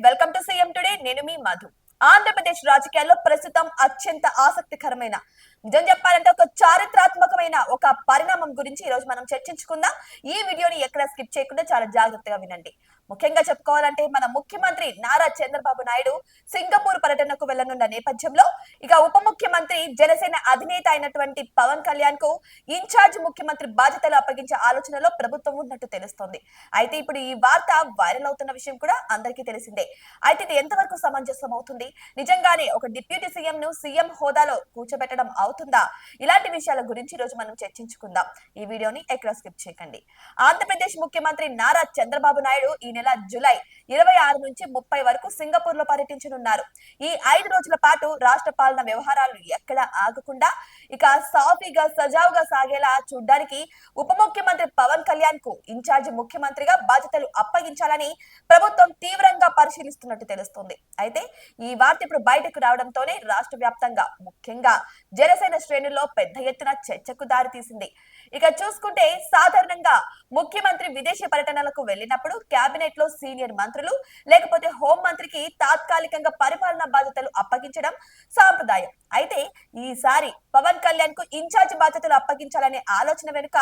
Welcome to CM today. నేను మీ మధు. ఆంధ్రప్రదేశ్ రాజకీయాల్లో ప్రస్తుతం అత్యంత ఆసక్తికరమైన, నిజం చెప్పాలంటే ఒక చారిత్రాత్మకమైన ఒక పరిణామం గురించి ఈ రోజు మనం చర్చించుకుందాం. ఈ వీడియోని ఎక్కడ స్కిప్ చేయకుండా చాలా జాగ్రత్తగా వినండి. ముఖ్యంగా చెప్పుకోవాలంటే మన ముఖ్యమంత్రి నారా చంద్రబాబు నాయుడు సింగపూర్ పర్యటనకు వెళ్లనున్న నేపథ్యంలో ఇక ఉప ముఖ్యమంత్రి జనసేన అధినేత అయినటువంటి పవన్ కళ్యాణ్ కు ఇన్ఛార్జ్ ముఖ్యమంత్రి బాధ్యతలు అప్పగించే ఆలోచనలో ప్రభుత్వం ఉన్నట్టు తెలుస్తోంది. అయితే ఇప్పుడు ఈ వార్త వైరల్ అవుతున్న విషయం కూడా అందరికీ తెలిసిందే. అయితే ఇది ఎంతవరకు సమంజసం అవుతుంది? నిజంగానే ఒక డిప్యూటీ సీఎం ను సీఎం హోదాలో కూర్చోబెట్టడం అవుతుందా? ఇలాంటి విషయాల గురించి ఈ రోజు మనం చర్చించుకుందాం. ఈ వీడియోని ఎక్కడ స్కిప్ చేయకండి. ఆంధ్రప్రదేశ్ ముఖ్యమంత్రి నారా చంద్రబాబు నాయుడు ఈ నెల జూలై 26 నుంచి 30 వరకు సింగపూర్ లో పర్యటించనున్నారు. ఈ 5 రోజుల పాటు రాష్ట్ర పాలన వ్యవహారాలు ఎక్కడ ఆగకుండా ఇక సాఫీగా సజావుగా సాగేలా చూడ్డానికి ఉప ముఖ్యమంత్రి పవన్ కళ్యాణ్ కు ఇన్ఛార్జ్ ముఖ్యమంత్రిగా బాధ్యతలు అప్పగించాలని ప్రభుత్వం తీవ్రంగా పరిశీలిస్తున్నట్టు తెలుస్తోంది. అయితే ఈ వార్త ఇప్పుడు బయటకు రావడంతోనే రాష్ట్ర వ్యాప్తంగా ముఖ్యంగా జనసేన శ్రేణుల్లో పెద్ద ఎత్తున చర్చకు దారి తీసింది. ఇక చూసుకుంటే సాధారణంగా ముఖ్యమంత్రి విదేశీ పర్యటనలకు వెళ్ళినప్పుడు కేబినెట్ లో సీనియర్ మంత్రులు లేకపోతే హోం మంత్రికి తాత్కాలికంగా పరిపాలనా బాధ్యతలు అప్పగించడం సాంప్రదాయం. అయితే ఈసారి పవన్ కళ్యాణ్ కు ఇన్ఛార్జ్ బాధ్యతలు అప్పగించాలనే ఆలోచన వెనుక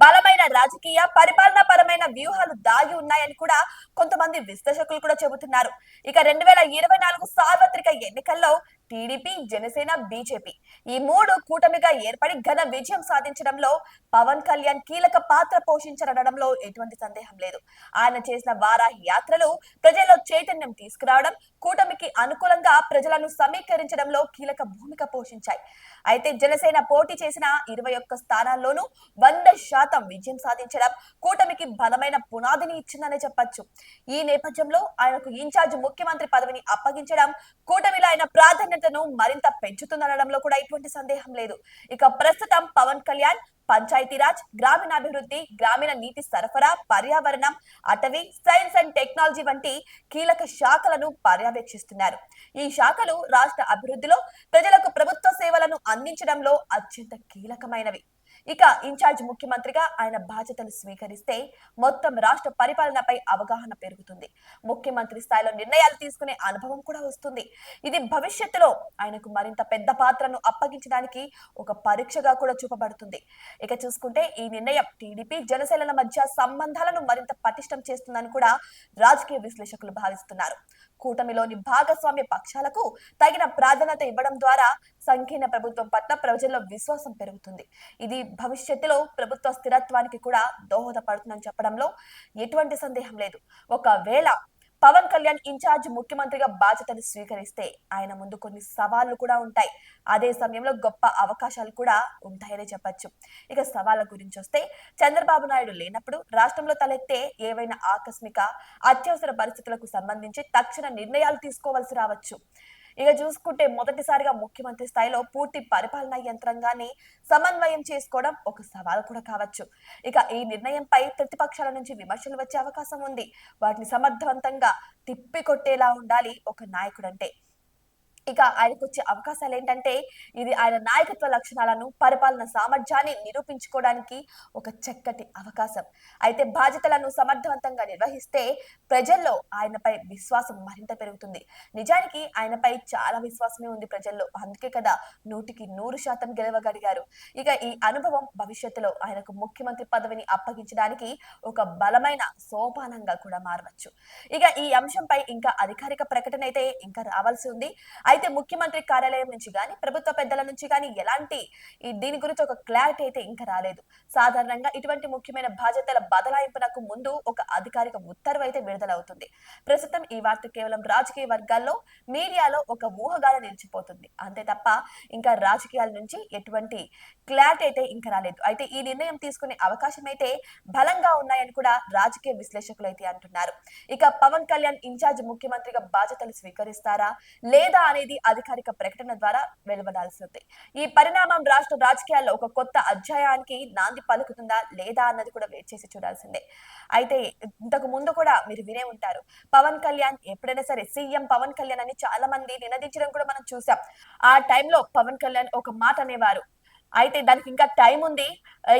బలమైన రాజకీయ పరిపాలనా పరమైన వ్యూహాలు దాగి ఉన్నాయని కూడా కొంతమంది విశ్లేషకులు కూడా చెబుతున్నారు. ఇక 2024 సార్వత్రిక ఎన్నికల్లో టీడీపీ, జనసేన, బీజేపీ ఈ మూడు కూటమిగా ఏర్పడి ఘన విజయం సాధించడంలో పవన్ కళ్యాణ్ కీలక పాత్ర పోషించడంలో ఎటువంటి సందేహం లేదు. ఆయన చేసిన వారాహి యాత్రలు ప్రజల్లో చైతన్యం తీసుకురావడం, కూటమికి అనుకూలంగా ప్రజలను సమీకరించడంలో కీలక భూమిక పోషించాయి. అయితే జనసేన పోటీ చేసిన 21 స్థానాల్లోనూ 100% విజయం సాధించడం కూటమికి బలమైన పునాదిని ఇచ్చిందనే చెప్పొచ్చు. ఈ నేపథ్యంలో ఆయనకు ఇన్ఛార్జ్ ముఖ్యమంత్రి పదవిని అప్పగించడం కూటమిలో ఆయన ప్రాధాన్యతను మరింత పెంచుతుందనడంలో కూడా ఎటువంటి సందేహం లేదు. ఇక ప్రస్తుతం పవన్ కళ్యాణ్ పంచాయతీరాజ్, గ్రామీణాభివృద్ధి, గ్రామీణ నీటి సరఫరా, పర్యావరణం, అటవీ, సైన్స్ అండ్ టెక్నాలజీ వంటి కీలక శాఖలను పర్యవేక్షిస్తున్నారు. ఈ శాఖలు రాష్ట్ర అభివృద్ధిలో ప్రజలకు ప్రభుత్వ సేవలను అందించడంలో అత్యంత కీలకమైనవి. ఇక ఇన్ఛార్జ్ ముఖ్యమంత్రిగా ఆయన బాధ్యతలు స్వీకరిస్తే మొత్తం రాష్ట్ర పరిపాలనపై అవగాహన పెరుగుతుంది. ముఖ్యమంత్రి స్థాయిలో నిర్ణయాలు తీసుకునే అనుభవం కూడా వస్తుంది. ఇది భవిష్యత్తులో ఆయనకు మరింత పెద్ద పాత్రను అప్పగించడానికి ఒక పరీక్షగా కూడా చూపబడుతుంది. ఇక చూసుకుంటే ఈ నిర్ణయం టీడీపీ, జనసేనల మధ్య సంబంధాలను మరింత పటిష్టం చేస్తుందని కూడా రాజకీయ విశ్లేషకులు భావిస్తున్నారు. కూటమిలోని భాగస్వామ్య పక్షాలకు తగిన ప్రాధాన్యత ఇవ్వడం ద్వారా సంకీర్ణ ప్రభుత్వం పట్ల ప్రజల్లో విశ్వాసం పెరుగుతుంది. ఇది భవిష్యత్తులో ప్రభుత్వ స్థిరత్వానికి కూడా దోహదపడుతుందని చెప్పడంలో ఎటువంటి సందేహం లేదు. ఒకవేళ పవన్ కళ్యాణ్ ఇన్ఛార్జ్ ముఖ్యమంత్రిగా బాధ్యతలు స్వీకరిస్తే ఆయన ముందు కొన్ని సవాళ్లు కూడా ఉంటాయి. అదే సమయంలో గొప్ప అవకాశాలు కూడా ఉంటాయని చెప్పొచ్చు. ఇక సవాళ్ళ గురించి వస్తే చంద్రబాబు నాయుడు లేనప్పుడు రాష్ట్రంలో తలెత్తే ఏవైనా ఆకస్మిక అత్యవసర పరిస్థితులకు సంబంధించి తక్షణ నిర్ణయాలు తీసుకోవాల్సి రావచ్చు. ఇక చూసుకుంటే మొదటిసారిగా ముఖ్యమంత్రి స్థాయిలో పూర్తి పరిపాలనా యంత్రాంగాన్ని సమన్వయం చేసుకోవడం ఒక సవాల్ కూడా కావచ్చు. ఇక ఈ నిర్ణయంపై ప్రతిపక్షాల నుంచి విమర్శలు వచ్చే అవకాశం ఉంది. వాటిని సమర్థవంతంగా తిప్పికొట్టేలా ఉండాలి ఒక నాయకుడు అంటే. ఇక ఆయనకు వచ్చే అవకాశాలు ఏంటంటే ఇది ఆయన నాయకత్వ లక్షణాలను, పరిపాలన సామర్థ్యాన్ని నిరూపించుకోవడానికి ఒక చక్కటి అవకాశం. అయితే బాధ్యతలను సమర్థవంతంగా నిర్వహిస్తే ప్రజల్లో ఆయనపై విశ్వాసం మరింత పెరుగుతుంది. నిజానికి ఆయనపై చాలా విశ్వాసమే ఉంది ప్రజల్లో. అందుకే కదా 100% గెలవగలిగారు. ఇక ఈ అనుభవం భవిష్యత్తులో ఆయనకు ముఖ్యమంత్రి పదవిని అప్పగించడానికి ఒక బలమైన సోపానంగా కూడా మారవచ్చు. ఇక ఈ అంశంపై ఇంకా అధికారిక ప్రకటన అయితే ఇంకా రావాల్సి ఉంది. అయితే ముఖ్యమంత్రి కార్యాలయం నుంచి గాని, ప్రభుత్వ పెద్దల నుంచి గాని ఎలాంటి దీని గురించి ఒక క్లారిటీ అయితే ఇంకా రాలేదు. సాధారణంగా ఇటువంటి ముఖ్యమైన బాధ్యతల బదలాయింపునకు ముందు ఒక అధికారిక ఉత్తర్వు అయితే విడుదలవుతుంది. ప్రస్తుతం ఈ వార్త కేవలం రాజకీయ వర్గాల్లో, మీడియాలో ఒక ఊహగానే నిలిచిపోతుంది. అంతే తప్ప ఇంకా రాజకీయాల నుంచి ఎటువంటి క్లారిటీ అయితే ఇంకా రాలేదు. అయితే ఈ నిర్ణయం తీసుకునే అవకాశం అయితే బలంగా ఉన్నాయని కూడా రాజకీయ విశ్లేషకులు అయితే అంటున్నారు. ఇక పవన్ కళ్యాణ్ ఇన్ఛార్జ్ ముఖ్యమంత్రిగా బాధ్యతలు స్వీకరిస్తారా లేదా అనేది అధికారిక ప్రకటన ద్వారా వెలువడాల్సింది. ఈ పరిణామం రాష్ట్ర రాజకీయాల్లో ఒక కొత్త అధ్యాయానికి నాంది పలుకుతుందా లేదా అన్నది కూడా వేచి చేసి చూడాల్సిందే. అయితే ఇంతకు ముందు కూడా మీరు వినే ఉంటారు, పవన్ కళ్యాణ్ ఎప్పుడైనా సరే సీఎం పవన్ కళ్యాణ్ అని చాలా మంది నినదించడం కూడా మనం చూసాం. ఆ టైంలో పవన్ కళ్యాణ్ ఒక మాట అనేవారు. అయితే దానికి ఇంకా టైం ఉంది.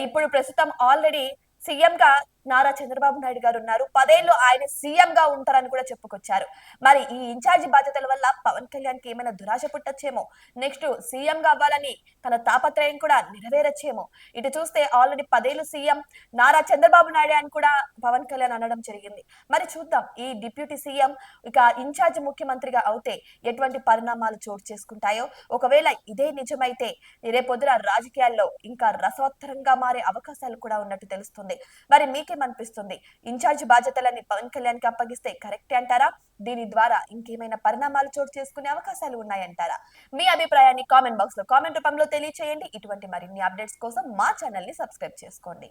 ఇప్పుడు ప్రస్తుతం ఆల్రెడీ సీఎం గా నారా చంద్రబాబు నాయుడు గారు ఉన్నారు. 10 ఏళ్లు ఆయన సీఎం గా ఉంటారని కూడా చెప్పుకొచ్చారు. మరి ఈ ఇన్ఛార్జి బాధ్యతల వల్ల పవన్ కళ్యాణ్ కి ఏమైనా దురాశ పుట్టొచ్చేమో, నెక్స్ట్ సీఎం గా అవ్వాలని తన తాపత్రయం కూడా నెరవేరొచ్చేమో. ఇటు చూస్తే ఆల్రెడీ 10 ఏళ్లు సీఎం నారా చంద్రబాబు నాయుడు అని కూడా పవన్ కళ్యాణ్ అనడం జరిగింది. మరి చూద్దాం ఈ డిప్యూటీ సీఎం ఇక ఇన్ఛార్జ్ ముఖ్యమంత్రిగా అవుతే ఎటువంటి పరిణామాలు చోటు చేసుకుంటాయో. ఒకవేళ ఇదే నిజమైతే రేపొద్దున రాజకీయాల్లో ఇంకా రసవత్తరంగా మారే అవకాశాలు కూడా ఉన్నట్టు తెలుస్తుంది. మరి మీకేమనిపిస్తుంది? ఇన్ఛార్జ్ బాధ్యతలని పవన్ కళ్యాణ్ కి అప్పగిస్తే కరెక్టే అంటారా? దీని ద్వారా ఇంకేమైనా పరిణామాలు చోటు చేసుకునే అవకాశాలు ఉన్నాయంటారా? మీ అభిప్రాయాన్ని కామెంట్ బాక్స్ లో కామెంట్ రూపంలో తెలియచేయండి. ఇటువంటి మరిన్ని అప్డేట్స్ కోసం మా ఛానల్ ని సబ్స్క్రైబ్ చేసుకోండి.